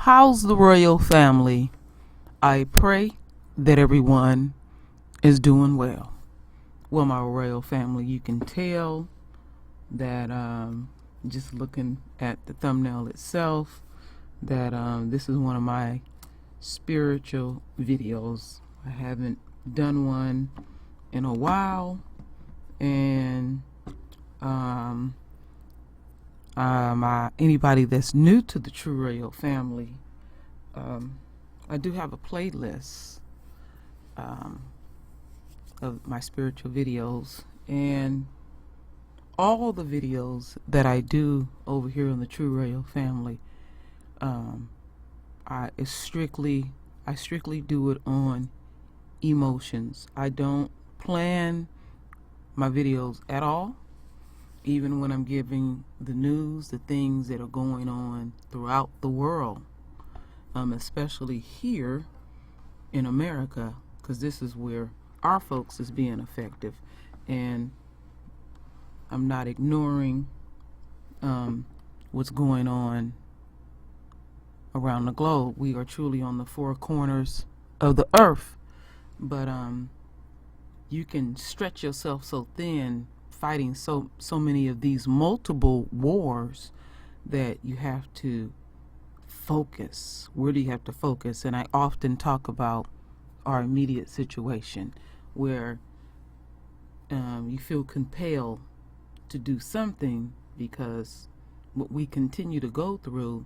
How's the royal family? I pray that everyone is doing well. Well, my royal family, you can tell that just looking at the thumbnail itself, that this is one of my spiritual videos. I haven't done one in a while, and anybody that's new to the True Royal family, I do have a playlist of my spiritual videos, and all the videos that I do over here in the True Royal family, I strictly do it on emotions. I don't plan my videos at all, even when I'm giving the news, the things that are going on throughout the world, especially here in America, because this is where our folks is being effective. And I'm not ignoring what's going on around the globe. We are truly on the four corners of the earth, but you can stretch yourself so thin fighting so many of these multiple wars that you have to focus. Where do you have to focus? And I often talk about our immediate situation, where you feel compelled to do something because what we continue to go through,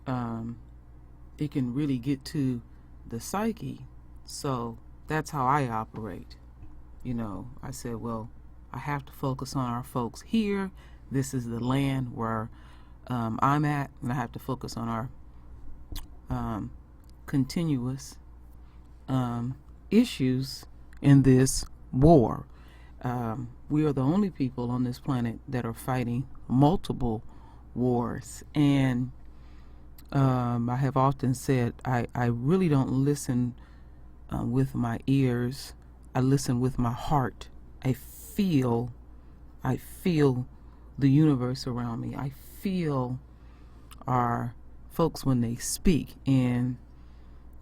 it can really get to the psyche. So that's how I operate. I said, well, I have to focus on our folks here. This is the land where I'm at, and I have to focus on our continuous issues in this war. We are the only people on this planet that are fighting multiple wars, and I have often said I really don't listen with my ears. I listen with my heart. I feel the universe around me. I feel our folks when they speak, and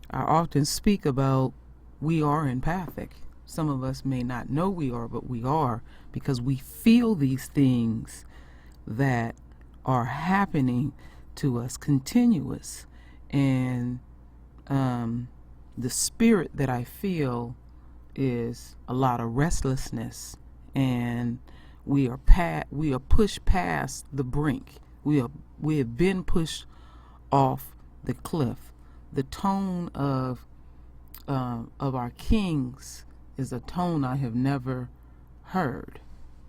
I often speak about we are empathic. Some of us may not know we are, but we are, because we feel these things that are happening to us continuous. And the spirit that I feel is a lot of restlessness, and we are pushed past the brink. We have been pushed off the cliff. The tone of our kings is a tone I have never heard,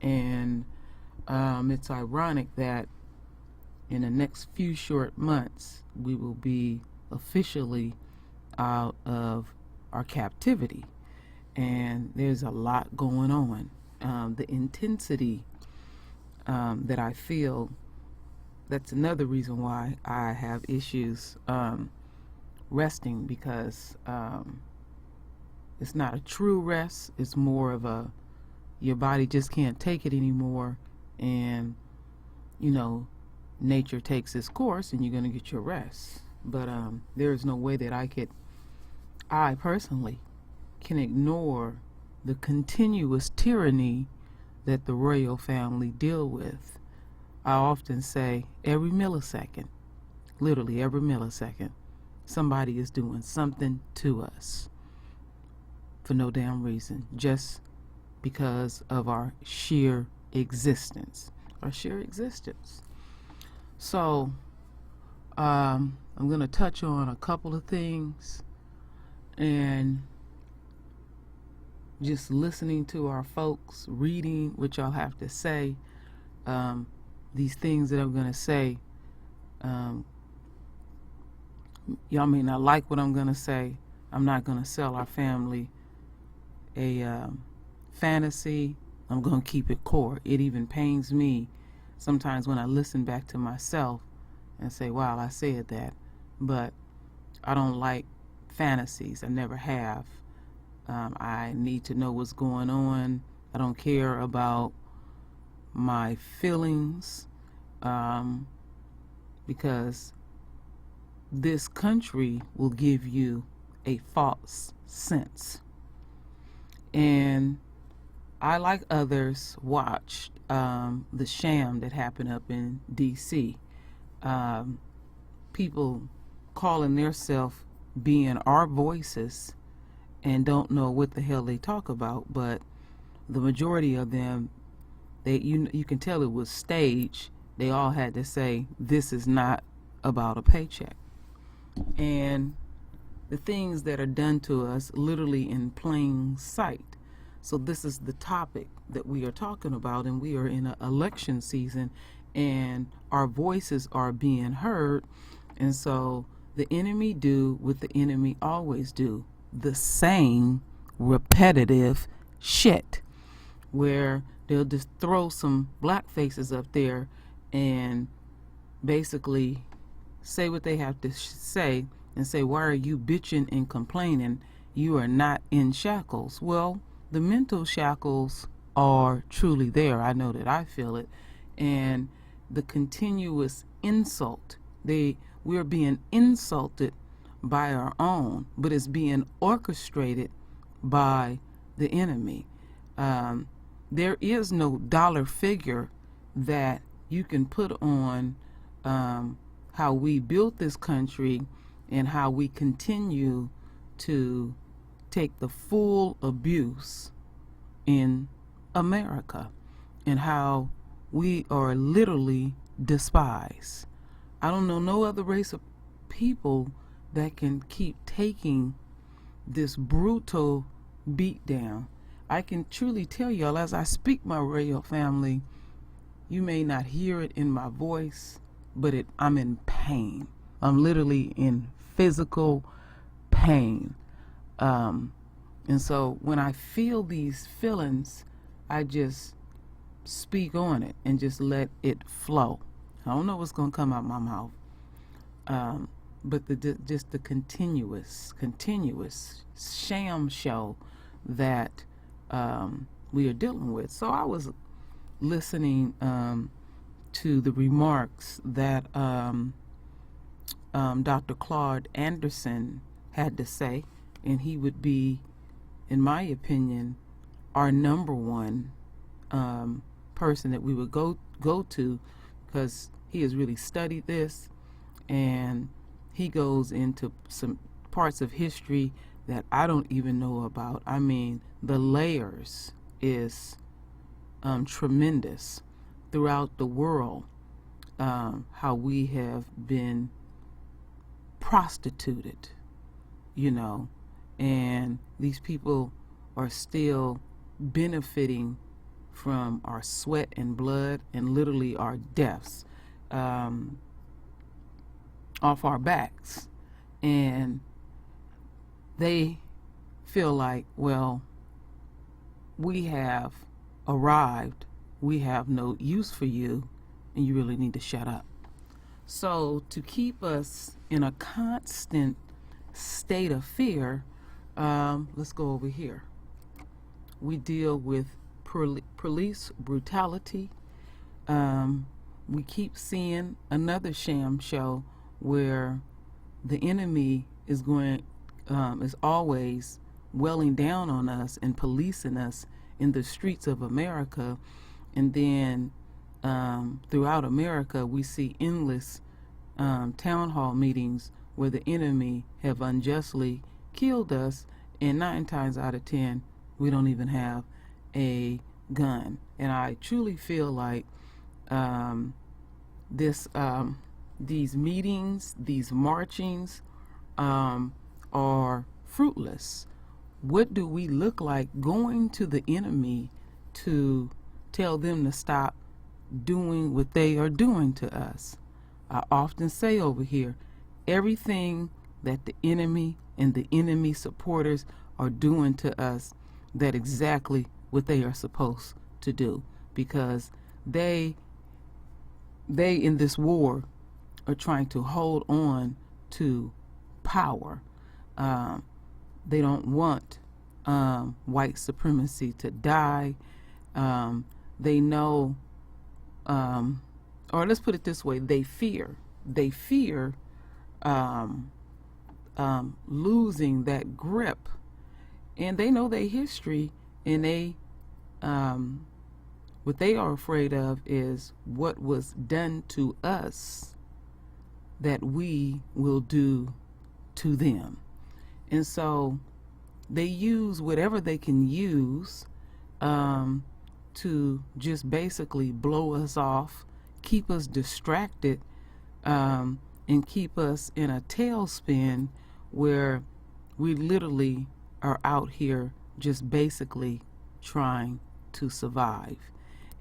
and it's ironic that in the next few short months we will be officially out of our captivity, and there's a lot going on. The intensity that I feel, that's another reason why I have issues resting, because it's not a true rest. It's more of your body just can't take it anymore, and nature takes its course and you're going to get your rest. But there is no way that I personally can ignore the continuous tyranny that the royal family deal with. I often say every millisecond, literally every millisecond, somebody is doing something to us for no damn reason, just because of our sheer existence. So I'm going to touch on a couple of things, and just listening to our folks, reading what y'all have to say. These things that I'm going to say, y'all may not like what I'm going to say. I'm not going to sell our family a fantasy. I'm going to keep it core. It even pains me sometimes when I listen back to myself and say, wow, I said that. But I don't like fantasies. I never have. I need to know what's going on. I don't care about my feelings, because this country will give you a false sense. And I, like others, watched the sham that happened up in D.C. People calling themselves being our voices and don't know what the hell they talk about, but the majority of them, you can tell it was staged. They all had to say, this is not about a paycheck. And the things that are done to us literally in plain sight. So this is the topic that we are talking about, and we are in an election season, and our voices are being heard. And so the enemy do what the enemy always do, the same repetitive shit, where they'll just throw some black faces up there and basically say what they have to say and say, why are you bitching and complaining? You are not in shackles. Well, the mental shackles are truly there. I know that I feel it. And the continuous insult, we're being insulted by our own, but it's being orchestrated by the enemy. There is no dollar figure that you can put on how we built this country and how we continue to take the full abuse in America, and how we are literally despised. I don't know no other race of people that can keep taking this brutal beat down. I can truly tell y'all, as I speak, my royal family, you may not hear it in my voice, but I'm in pain. I'm literally in physical pain. And so when I feel these feelings, I just speak on it and just let it flow. I don't know what's going to come out my mouth. But just the continuous sham show that we are dealing with. So I was listening to the remarks that Dr. Claude Anderson had to say, and he would be, in my opinion, our number one person that we would go to, because he has really studied this, and he goes into some parts of history that I don't even know about. I mean, the layers is tremendous throughout the world, how we have been prostituted, and these people are still benefiting from our sweat and blood and literally our deaths off our backs. And they feel like, well, we have arrived, we have no use for you, and you really need to shut up. So to keep us in a constant state of fear, let's go over here. We deal with police brutality. We keep seeing another sham show where the enemy is always welling down on us and policing us in the streets of America. And then throughout America, we see endless town hall meetings where the enemy have unjustly killed us, and 9 times out of 10, we don't even have a gun. And I truly feel like these meetings, these marchings are fruitless. What do we look like going to the enemy to tell them to stop doing what they are doing to us? I often say over here, everything that the enemy and the enemy supporters are doing to us, that's exactly what they are supposed to do, because they in this war are trying to hold on to power. They don't want white supremacy to die. They know, or let's put it this way, they fear um, losing that grip, and they know their history, and what they are afraid of is what was done to us that we will do to them. And so they use whatever they can use to just basically blow us off, keep us distracted, and keep us in a tailspin where we literally are out here just basically trying to survive.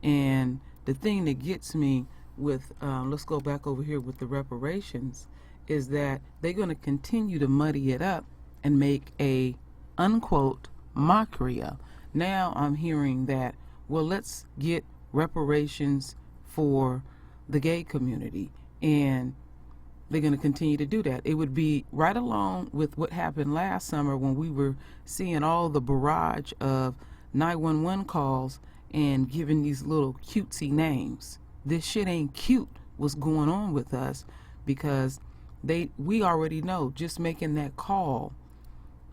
And the thing that gets me with, let's go back over here with the reparations, is that they're going to continue to muddy it up and make a unquote mockery of. Now I'm hearing that, well, let's get reparations for the gay community, and they're going to continue to do that. It would be right along with what happened last summer when we were seeing all the barrage of 911 calls and giving these little cutesy names. This shit ain't cute what's going on with us, because we already know just making that call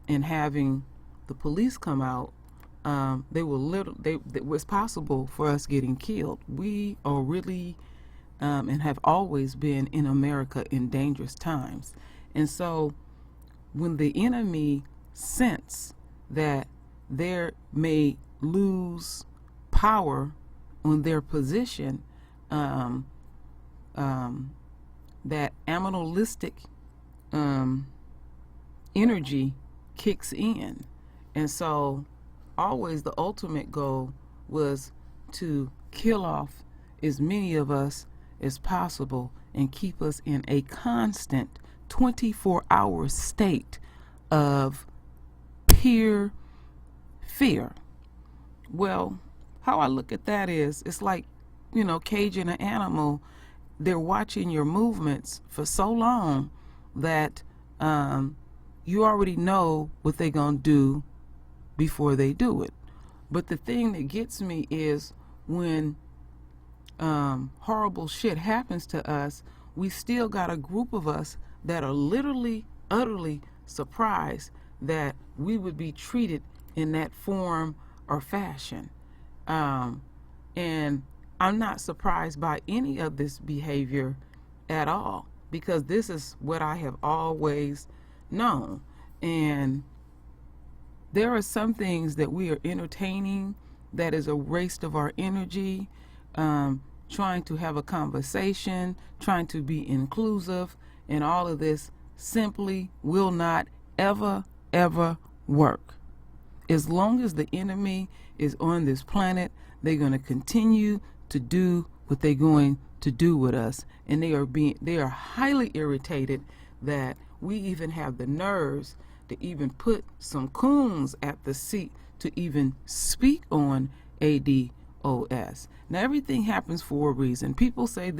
and having the police come out, it was possible for us getting killed. We are really and have always been in America in dangerous times. And so when the enemy sense that they may lose power on their position, that animalistic energy kicks in. And so always the ultimate goal was to kill off as many of us as possible and keep us in a constant 24-hour state of pure fear. Well, how I look at that is, it's like, caging an animal. They're watching your movements for so long that you already know what they're going to do before they do it. But the thing that gets me is when horrible shit happens to us, we still got a group of us that are literally, utterly surprised that we would be treated in that form or fashion. And I'm not surprised by any of this behavior at all, because this is what I have always known. And there are some things that we are entertaining that is a waste of our energy, trying to have a conversation, trying to be inclusive, and all of this simply will not ever work. As long as the enemy is on this planet, they're going to continue to do what they're going to do with us. And they are highly irritated that we even have the nerves to even put some coons at the seat to even speak on ADOS. Now, everything happens for a reason. People say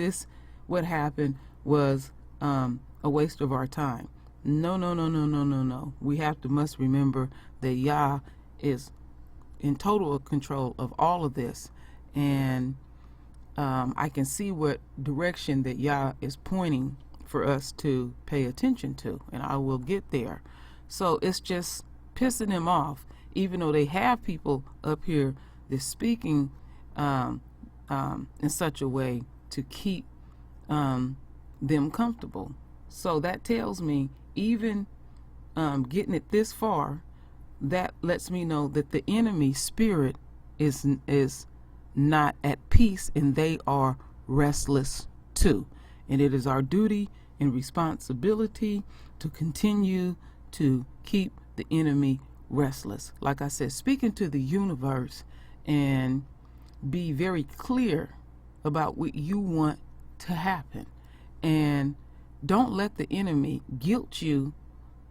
what happened was a waste of our time. No. We must remember that Yah is in total control of all of this. And I can see what direction that Yah is pointing for us to pay attention to, and I will get there. So it's just pissing them off, even though they have people up here that's speaking in such a way to keep them comfortable. So that tells me, even getting it this far, that lets me know that the enemy spirit is not at peace, and they are restless too. And it is our duty and responsibility to continue to keep the enemy restless. Like I said, speaking to the universe and be very clear about what you want to happen. And don't let the enemy guilt you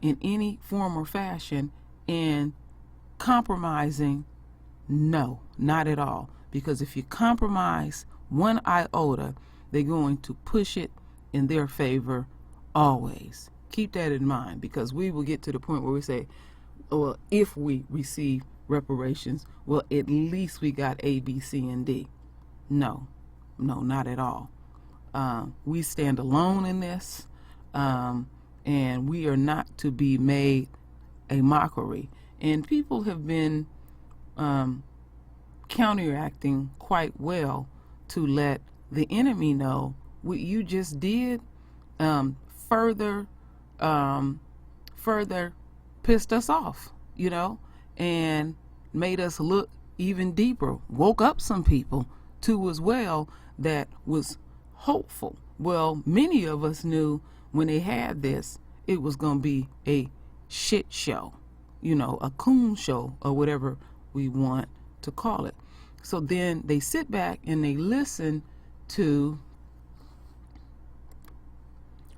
in any form or fashion in compromising. No, not at all. Because if you compromise one iota, they're going to push it in their favor always. Keep that in mind, because we will get to the point where we say, well, if we receive reparations, well, at least we got A, B, C, and D. No, not at all. We stand alone in this. and we are not to be made a mockery. And people have been counteracting quite well to let the enemy know what you just did further pissed us off, and made us look even deeper, woke up some people too as well that was hopeful. Well, many of us knew when they had this, it was going to be a shit show, a coon show or whatever we want to call it. So then they sit back and they listen to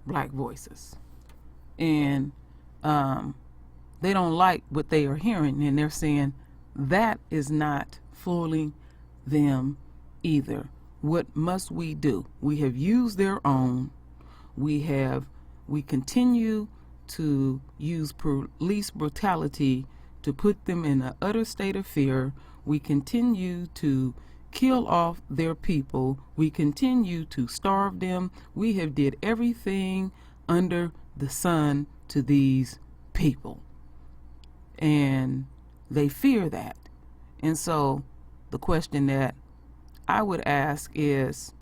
black voices, and they don't like what they are hearing, and they're saying that is not fooling them either. What must we do? We have used their own. We continue to use police brutality to put them in an utter state of fear. We continue to kill off their people. We continue to starve them. We have did everything under the sun to these people, and they fear that. And so the question that I would ask is,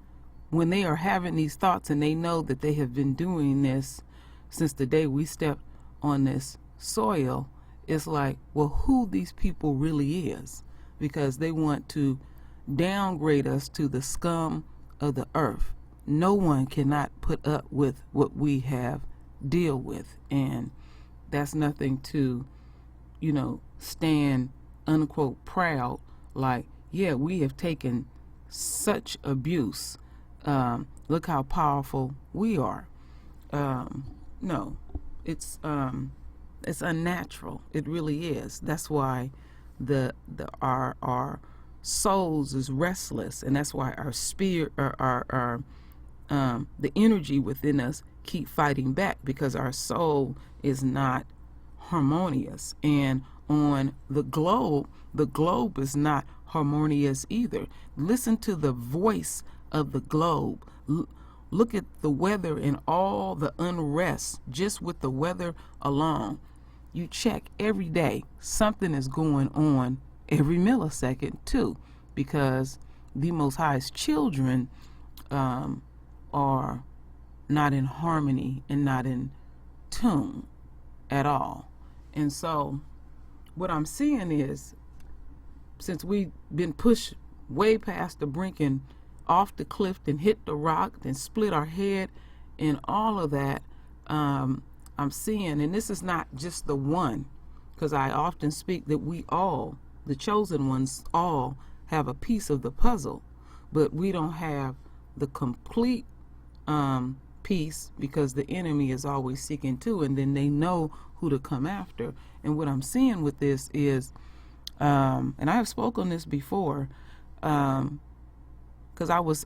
when they are having these thoughts and they know that they have been doing this since the day we stepped on this soil, it's like, well, who these people really is, because they want to downgrade us to the scum of the earth. No one cannot put up with what we have deal with, and that's nothing to, stand unquote proud, like, yeah, we have taken such abuse. Look how powerful we are. No, it's unnatural. It really is. That's why our souls is restless, and that's why our spirit, our the energy within us keep fighting back, because our soul is not harmonious. And on the globe is not harmonious either. Listen to the voice of the globe. Look at the weather and all the unrest just with the weather alone. You check every day, something is going on every millisecond too, because the Most High's children are not in harmony and not in tune at all. And so what I'm seeing is, since we've been pushed way past the brink and off the cliff and hit the rock and split our head and all of that, I'm seeing, and this is not just the one, because I often speak that we all, the chosen ones, all have a piece of the puzzle, but we don't have the complete piece, because the enemy is always seeking to, and then they know who to come after. And what I'm seeing with this is, and I have spoken this before, because I was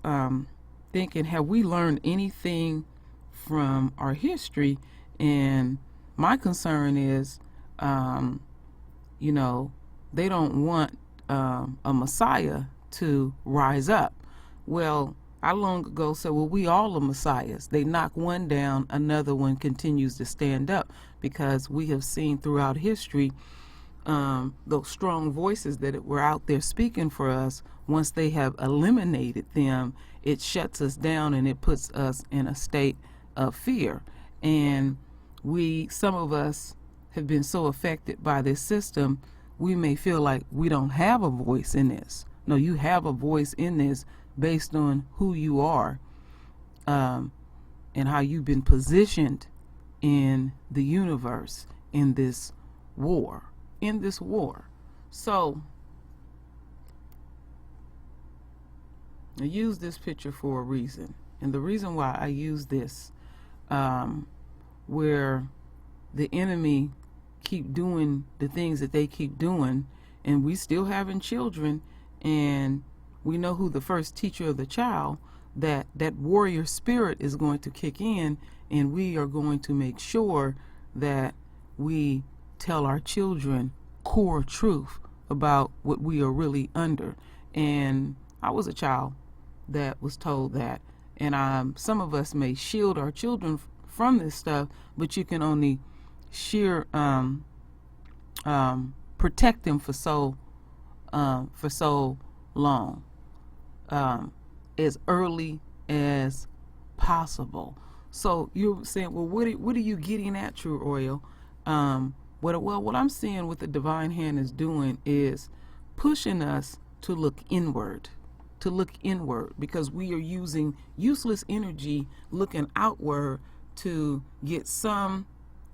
thinking, have we learned anything from our history? And my concern is, they don't want a Messiah to rise up. Well, I long ago said, well, we all are messiahs. They knock one down, another one continues to stand up, because we have seen throughout history those strong voices that were out there speaking for us. Once they have eliminated them, it shuts us down and it puts us in a state of fear. And some of us have been so affected by this system, we may feel like we don't have a voice in this. No, you have a voice in this based on who you are, and how you've been positioned in the universe, in this war. So I use this picture for a reason, and the reason why I use this, where the enemy keep doing the things that they keep doing, and we still having children, and we know who the first teacher of the child, that warrior spirit is going to kick in, and we are going to make sure that we tell our children core truth about what we are really under. And I was a child that was told that, and some of us may shield our children from this stuff, but you can only sheer protect them for so long, as early as possible. So you're saying, well, what are you getting at, True Oil? What I'm seeing what the divine hand is doing is pushing us to look inward, because we are using useless energy looking outward to get some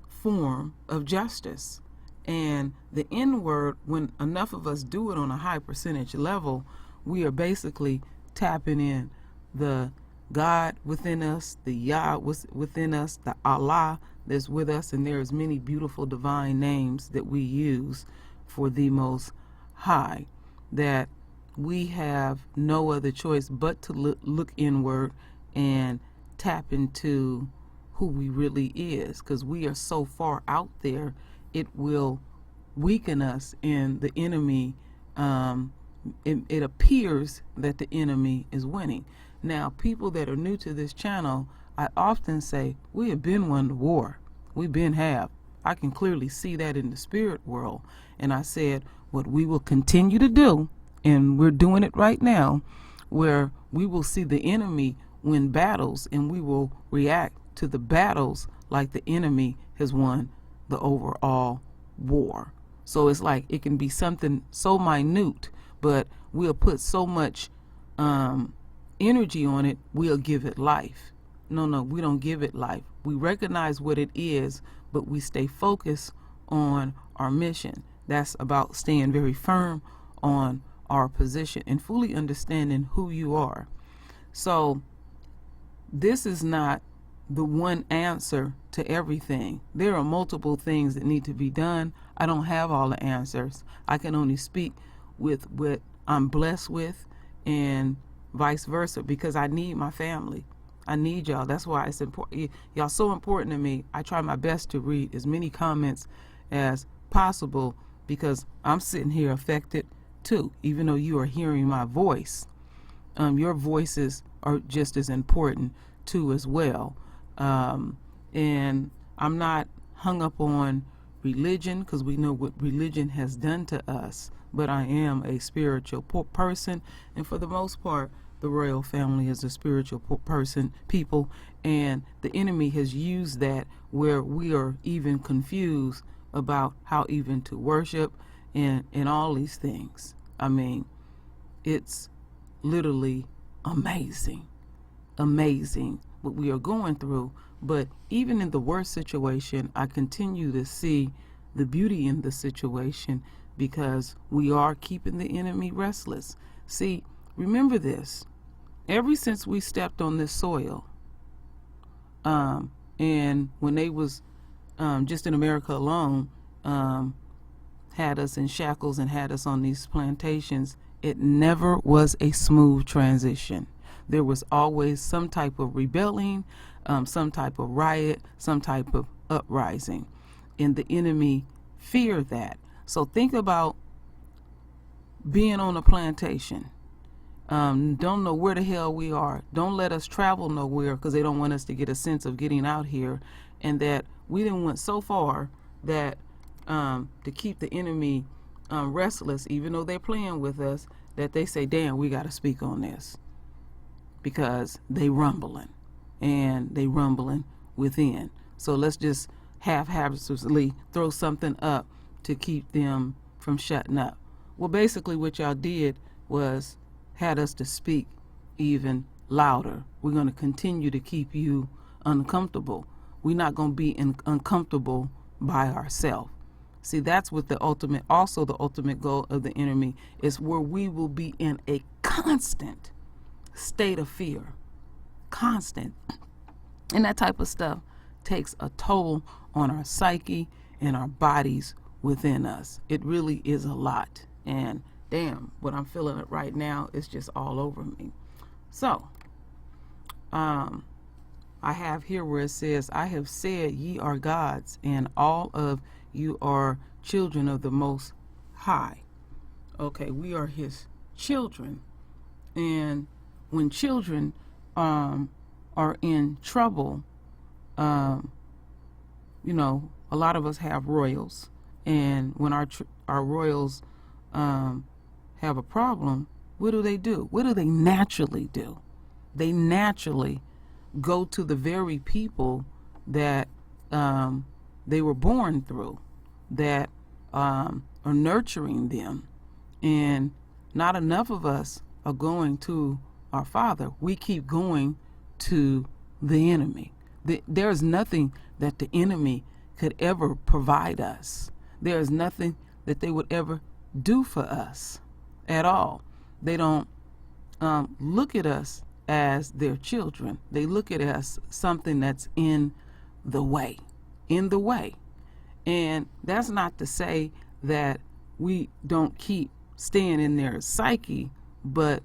form of justice. And the inward, when enough of us do it on a high percentage level, we are basically tapping in the God within us, the Yah within us, the Allah that's with us, and there is many beautiful divine names that we use for the Most High, that we have no other choice but to look inward and tap into who we really is, because we are so far out there, it will weaken us, and the enemy, it appears that the enemy is winning. Now, people that are new to this channel, I often say, we have been won the war. We've been have. I can clearly see that in the spirit world. And I said, what we will continue to do, and we're doing it right now, where we will see the enemy win battles, and we will react to the battles like the enemy has won the overall war. So it's like it can be something so minute, but we'll put so much energy on it, we'll give it life. No, we don't give it life. We recognize what it is, but we stay focused on our mission. That's about staying very firm on our position and fully understanding who you are. So this is not the one answer to everything. There are multiple things that need to be done. I don't have all the answers. I can only speak with what I'm blessed with, and vice versa, because I need my family. I need y'all. That's why it's important. Y'all so important to me. I try my best to read as many comments as possible, because I'm sitting here affected too. Even though you are hearing my voice, your voices are just as important too as well. And I'm not hung up on religion, because we know what religion has done to us, but I am a spiritual person, and for the most part the royal family is a spiritual people, and the enemy has used that where we are even confused about how even to worship and all these things. I mean, it's literally amazing what we are going through. But even in the worst situation, I continue to see the beauty in the situation, because we are keeping the enemy restless. See, remember this, ever since we stepped on this soil, and when they was just in America alone, had us in shackles and had us on these plantations, it never was a smooth transition. There was always some type of rebelling, some type of riot, some type of uprising, and the enemy feared that. So think about being on a plantation. Don't know where the hell we are. Don't let us travel nowhere, because they don't want us to get a sense of getting out here, and that we didn't went so far that to keep the enemy restless, even though they're playing with us, that they say, damn, we got to speak on this, because they rumbling, and they rumbling within. So let's just haphazardly throw something up to keep them from shutting up. Well, basically what y'all did was had us to speak even louder. We're going to continue to keep you uncomfortable. We're not going to be uncomfortable by ourselves. See, that's what the ultimate goal of the enemy is, where we will be in a constant state of fear. Constant. And that type of stuff takes a toll on our psyche and our bodies within us. It really is a lot. And damn, what I'm feeling it right now is just all over me. So, I have here where it says, I have said ye are gods, and all of you are children of the Most High. Okay, we are his children. And when children are in trouble, um, you know, a lot of us have royals, and when our royals have a problem, what do? What do they naturally do? They naturally go to the very people that they were born through, that are nurturing them. And not enough of us are going to our Father. We keep going to the enemy. There's nothing that the enemy could ever provide us. There is nothing that they would ever do for us at all. They don't look at us as their children. They look at us something that's in the way. And that's not to say that we don't keep staying in their psyche, but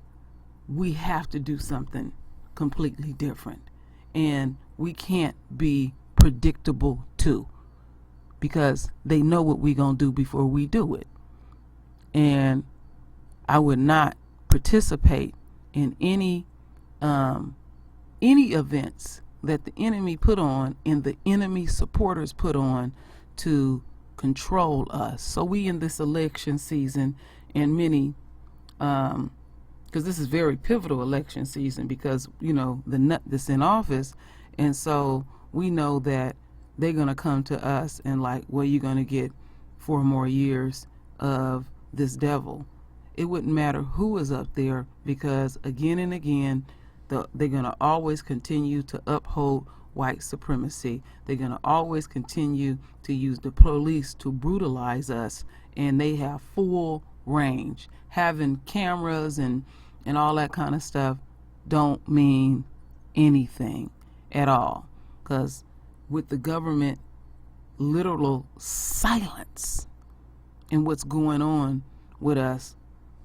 we have to do something completely different. And we can't be predictable too, because they know what we're going to do before we do it. And I would not participate in any events that the enemy put on and the enemy supporters put on to control us. So we in this election season, and many, because this is very pivotal election season, because you know the nut that's in office, and so we know that they're gonna come to us and like, well, you're gonna get 4 more years of this devil. It wouldn't matter who is up there, because again and again, they're going to always continue to uphold white supremacy. They're going to always continue to use the police to brutalize us, and they have full range. Having cameras and all that kind of stuff don't mean anything at all, because with the government literal silence and what's going on with us,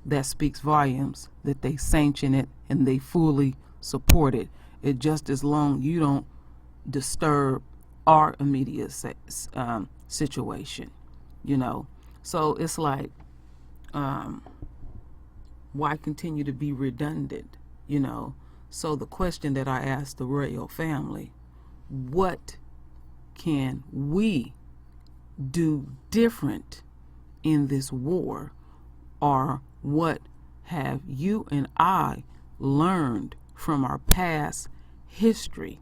that speaks volumes that they sanction it and they fully support it. It just as long you don't disturb our immediate situation, you know. So it's like, why continue to be redundant, you know? So the question that I asked the royal family, what can we do different in this war, or what have you and I learned from our past history?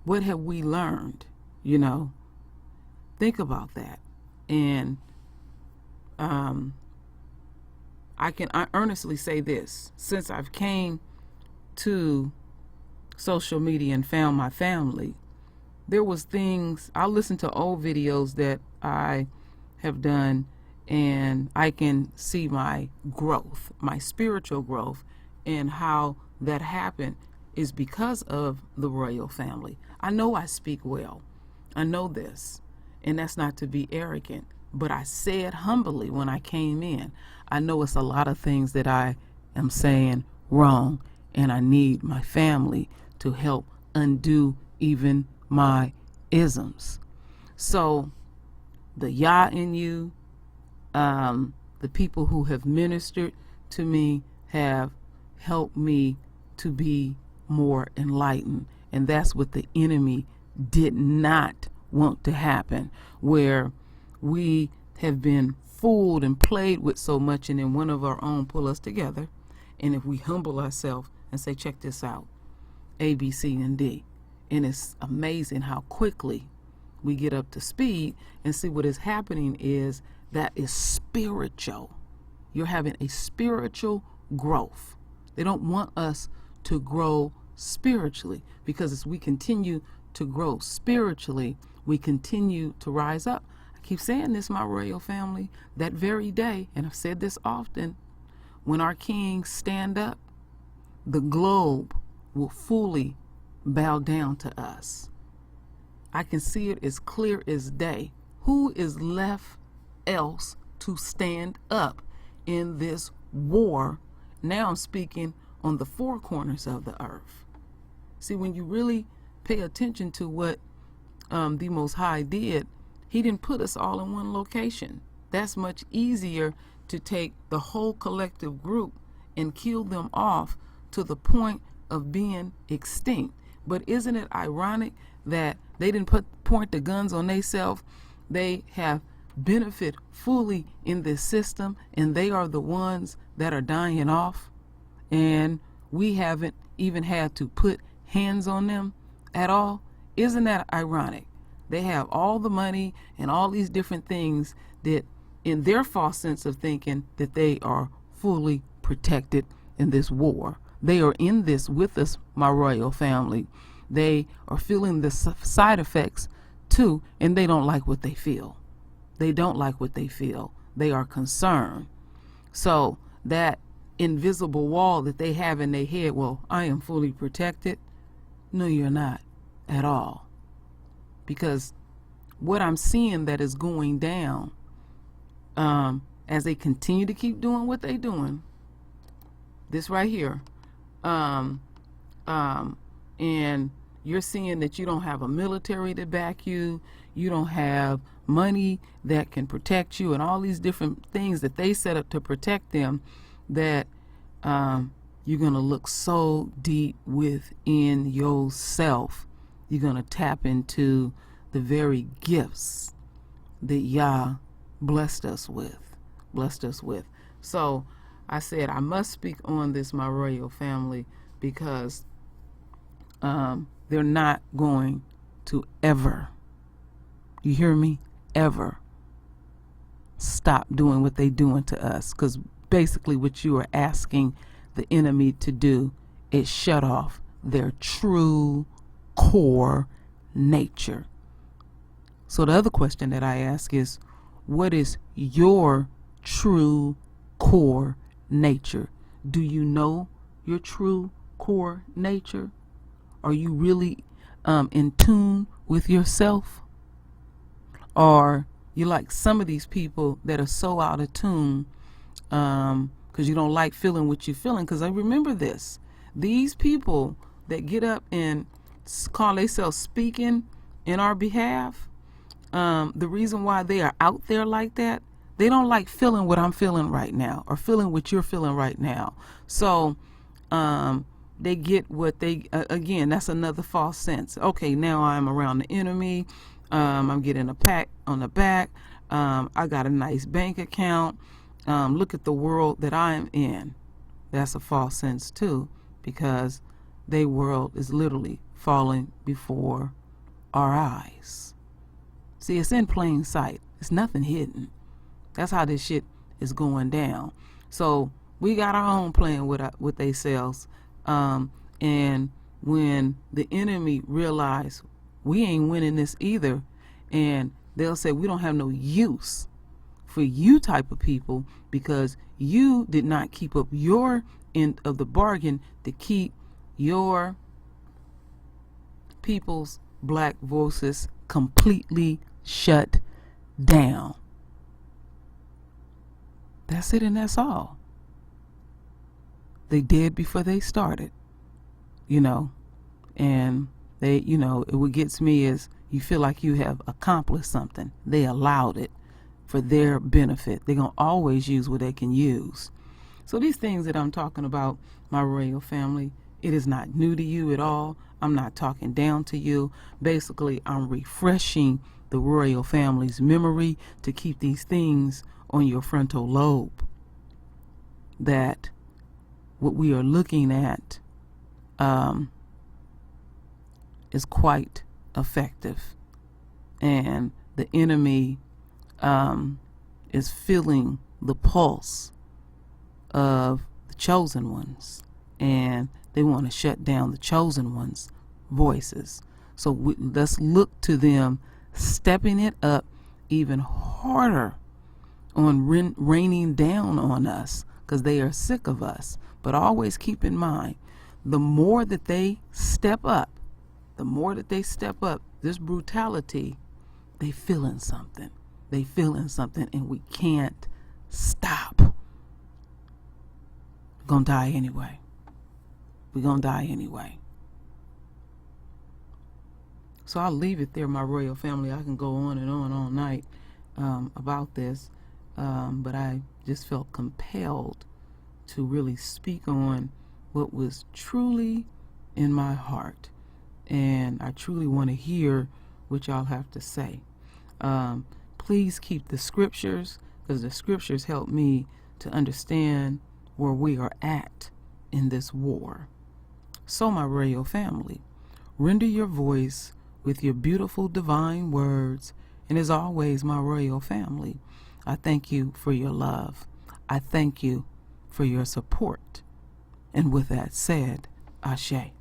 What have we learned? You know, think about that. And I earnestly say this: since I've came to social media and found my family, there was things, I listened to old videos that I have done, and I can see my growth, my spiritual growth, and how that happened is because of the royal family. I know I speak well. I know this, and that's not to be arrogant, but I said humbly when I came in, I know it's a lot of things that I am saying wrong, and I need my family to help undo even my isms. So the Yah in you, the people who have ministered to me have helped me to be more enlightened. And that's what the enemy did not want to happen, where we have been fooled and played with so much, and then one of our own pull us together. And if we humble ourselves and say, check this out, A, B, C, and D. And it's amazing how quickly we get up to speed and see what is happening is that is spiritual. You're having a spiritual growth. They don't want us to grow spiritually, because as we continue to grow spiritually, we continue to rise up. I keep saying this, my royal family, that very day, and I've said this often, when our kings stand up, the globe will fully bow down to us. I can see it as clear as day. Who is left else to stand up in this war? Now I'm speaking on the 4 corners of the earth. See, when you really pay attention to what the Most High did, he didn't put us all in one location. That's much easier to take the whole collective group and kill them off to the point of being extinct. But isn't it ironic that they didn't point the guns on themselves. They have benefit fully in this system, and they are the ones that are dying off, and we haven't even had to put hands on them at all. Isn't that ironic? They have all the money and all these different things that, in their false sense of thinking, that they are fully protected in this war. They are in this with us, my royal family. They are feeling the side effects too, and they don't like what they feel. They don't like what they feel. They are concerned. So that invisible wall that they have in their head, well, I am fully protected. No, you're not at all. Because what I'm seeing that is going down, as they continue to keep doing what they're doing, this right here, and you're seeing that you don't have a military to back you, you don't have money that can protect you, and all these different things that they set up to protect them, that you're going to look so deep within yourself. You're going to tap into the very gifts that Yah blessed us with. So I said I must speak on this, my royal family, because they're not going to ever, you hear me, ever stop doing what they're doing to us. Because basically what you are asking the enemy to do is shut off their true core nature. So the other question that I ask is, what is your true core nature? Do you know your true core nature? Are you really in tune with yourself? Or you like some of these people that are so out of tune because you don't like feeling what you're feeling? Because I remember this. These people that get up and call themselves speaking in our behalf, the reason why they are out there like that, they don't like feeling what I'm feeling right now or feeling what you're feeling right now. So they get what they, again, that's another false sense. Okay, now I'm around the enemy. I'm getting a pat on the back. I got a nice bank account. Look at the world that I'm in. That's a false sense too, because their world is literally falling before our eyes. See, it's in plain sight. It's nothing hidden. That's how this shit is going down. So we got our own plan with themselves. And when the enemy realize we ain't winning this either, and they'll say we don't have no use for you type of people because you did not keep up your end of the bargain to keep your people's black voices completely shut down. That's it, and that's all. They did before they started, and they, what gets me is you feel like you have accomplished something. They allowed it for their benefit. They're going to always use what they can use. So these things that I'm talking about, my royal family, it is not new to you at all. I'm not talking down to you. Basically, I'm refreshing the royal family's memory to keep these things on your frontal lobe. That what we are looking at is quite effective. And the enemy is feeling the pulse of the chosen ones, and they want to shut down the chosen ones' voices. So let's look to them stepping it up even harder on raining down on us, because they are sick of us. But always keep in mind, the more that they step up, this brutality, they feeling something. And we can't stop. We're gonna die anyway. So I'll leave it there, my royal family. I can go on and on all night about this, but I just felt compelled to really speak on what was truly in my heart. and I truly want to hear what y'all have to say. Please keep the scriptures, because the scriptures help me to understand where we are at in this war. So, my royal family, render your voice with your beautiful divine words, and as always, my royal family, I thank you for your love. I thank you for your support. And with that said, Ashe.